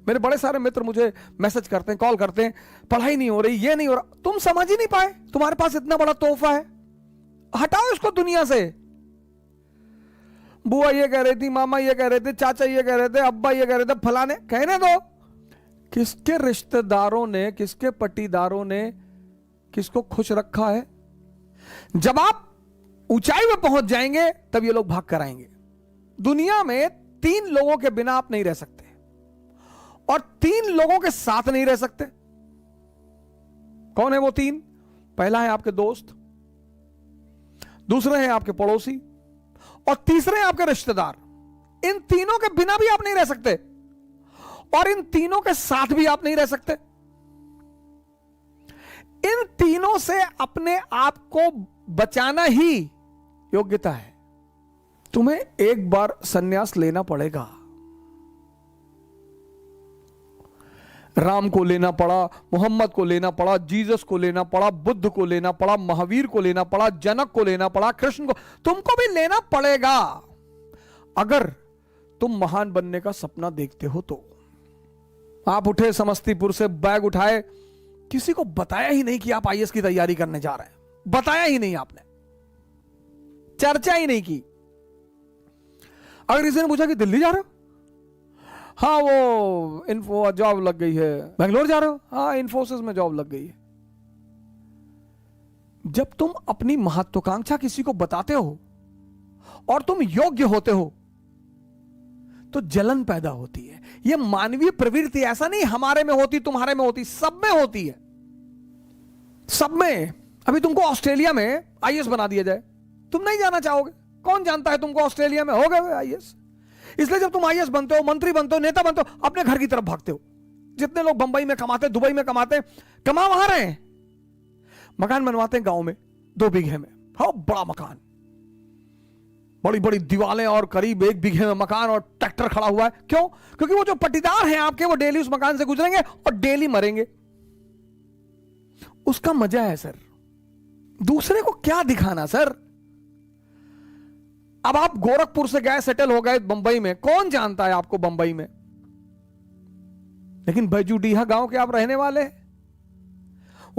मेरे बड़े सारे मित्र मुझे मैसेज करते हैं, कॉल करते हैं, पढ़ाई नहीं हो रही, ये नहीं हो रहा। तुम समझ ही नहीं पाए, तुम्हारे पास इतना बड़ा तोहफा है, हटाओ इसको दुनिया से। बुआ ये कह रही थी, मामा ये कह रहे थे, चाचा ये कह रहे थे, अब्बा ये कह रहे थे, फलाने, कहने दो। किसके रिश्तेदारों ने, किसके पट्टीदारों ने किसको खुश रखा है? जब आप ऊंचाई में पहुंच जाएंगे तब ये लोग भाग कर आएंगे। दुनिया में 3 लोगों के बिना आप नहीं रह सकते और 3 लोगों के साथ नहीं रह सकते। कौन है वो 3? पहला है आपके दोस्त, दूसरे हैं आपके पड़ोसी और तीसरे हैं आपके रिश्तेदार। इन तीनों के बिना भी आप नहीं रह सकते और इन तीनों के साथ भी आप नहीं रह सकते। इन तीनों से अपने आप को बचाना ही योग्यता है। तुम्हें एक बार संन्यास लेना पड़ेगा। राम को लेना पड़ा, मोहम्मद को लेना पड़ा, जीसस को लेना पड़ा, बुद्ध को लेना पड़ा, महावीर को लेना पड़ा, जनक को लेना पड़ा, कृष्ण को, तुमको भी लेना पड़ेगा अगर तुम महान बनने का सपना देखते हो तो। आप उठे समस्तीपुर से, बैग उठाए, किसी को बताया ही नहीं कि आप आईएएस की तैयारी करने जा रहे हैं, बताया ही नहीं, आपने चर्चा ही नहीं की। अगर किसी ने पूछा कि दिल्ली जा रहे हो, हाँ वो इन्फो जॉब लग गई है। बेंगलोर जा रहे हो, हाँ इन्फोसिस में जॉब लग गई है। जब तुम अपनी महत्वाकांक्षा किसी को बताते हो और तुम योग्य होते हो तो जलन पैदा होती है। यह मानवीय प्रवृत्ति, ऐसा नहीं हमारे में होती, तुम्हारे में होती, सब में होती है, सब में। अभी तुमको ऑस्ट्रेलिया में आईएएस बना दिया जाए, तुम नहीं जाना चाहोगे। कौन जानता है तुमको ऑस्ट्रेलिया में हो गए आईएएस। इसलिए जब तुम आईएएस बनते हो, मंत्री बनते हो, नेता बनते हो, अपने घर की तरफ भागते हो। जितने लोग बंबई में कमाते, दुबई में कमाते, कमा वहां रहे हैं, मकान बनवाते हैं गांव में 2 बीघे में, हाँ बड़ा मकान, बड़ी बड़ी दीवारें और करीब 1 बीघे में मकान और ट्रैक्टर खड़ा हुआ है। क्यों? क्योंकि वो जो पट्टीदार हैं आपके, वो डेली उस मकान से गुजरेंगे और डेली मरेंगे। उसका मजा है सर। दूसरे को क्या दिखाना सर। अब आप गोरखपुर से गए, सेटल हो गए बंबई में, कौन जानता है आपको बंबई में, लेकिन बैजूडीहा गांव के आप रहने वाले हैं।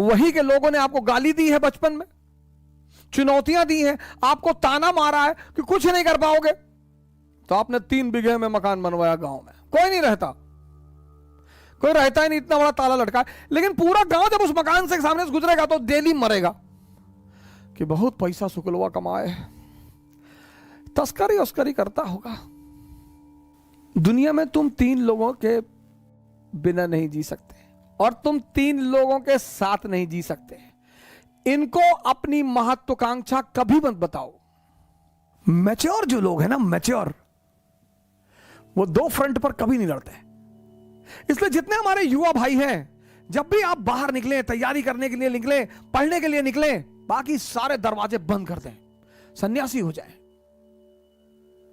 वहीं के लोगों ने आपको गाली दी है बचपन में, चुनौतियां दी हैं, आपको ताना मारा है कि कुछ नहीं कर पाओगे, तो आपने 3 बीघे में मकान बनवाया गांव में। कोई नहीं रहता, कोई रहता ही नहीं, इतना बड़ा ताला लटका है। लेकिन पूरा गांव जब उस मकान से सामने से गुजरेगा तो डेली मरेगा कि बहुत पैसा शुक्लवा कमाए, तस्करी उस्करी करता होगा। दुनिया में तुम 3 लोगों के बिना नहीं जी सकते और तुम 3 लोगों के साथ नहीं जी सकते। इनको अपनी महत्वाकांक्षा कभी मत बताओ। मैच्योर जो लोग हैं ना, मैच्योर, वो 2 फ्रंट पर कभी नहीं लड़ते। इसलिए जितने हमारे युवा भाई हैं, जब भी आप बाहर निकले, तैयारी करने के लिए निकले, पढ़ने के लिए निकले, बाकी सारे दरवाजे बंद कर दें, सन्यासी हो जाए।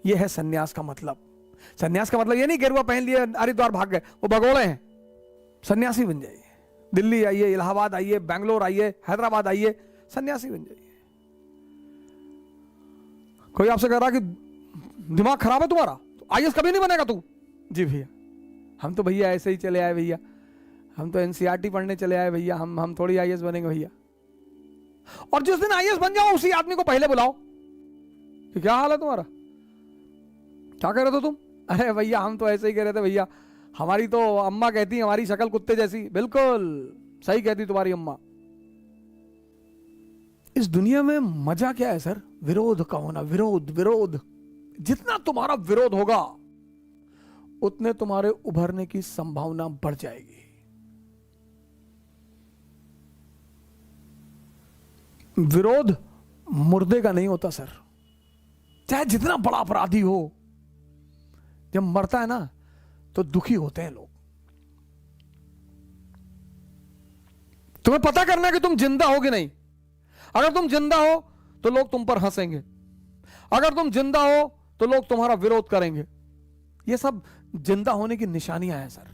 यह है सन्यास का मतलब। सन्यास का मतलब यह नहीं गेरुआ पहन लिए हरिद्वार भाग गए, वो भगोड़े हैं। सन्यासी बन जाइए, दिल्ली आइए, इलाहाबाद आइए, बैंगलोर आइए, हैदराबाद आइए, सन्यासी बन जाइए। कोई आपसे कह रहा कि दिमाग खराब है तुम्हारा, तो आईएएस कभी नहीं बनेगा तू। जी भैया, हम तो भैया ऐसे ही चले आए भैया, हम तो एनसीईआरटी पढ़ने चले आए भैया, हम थोड़ी आईएएस बनेंगे भैया। और जिस दिन आईएएस बन जाओ उसी आदमी को पहले बुलाओ कि क्या हाल है तुम्हारा, क्या कह रहे थे तुम। अरे भैया हम तो ऐसे ही कह रहे थे भैया, हमारी तो अम्मा कहती हमारी शक्ल कुत्ते जैसी। बिल्कुल सही कहती तुम्हारी अम्मा। इस दुनिया में मजा क्या है सर? विरोध का होना, विरोध विरोध। जितना तुम्हारा विरोध होगा उतने तुम्हारे उभरने की संभावना बढ़ जाएगी। विरोध मुर्दे का नहीं होता सर। चाहे जितना बड़ा अपराधी हो, जब मरता है ना तो दुखी होते हैं लोग। तुम्हें पता करना है कि तुम जिंदा हो कि नहीं। अगर तुम जिंदा हो तो लोग तुम पर हंसेंगे, अगर तुम जिंदा हो तो लोग तुम्हारा विरोध करेंगे। ये सब जिंदा होने की निशानियां हैं सर।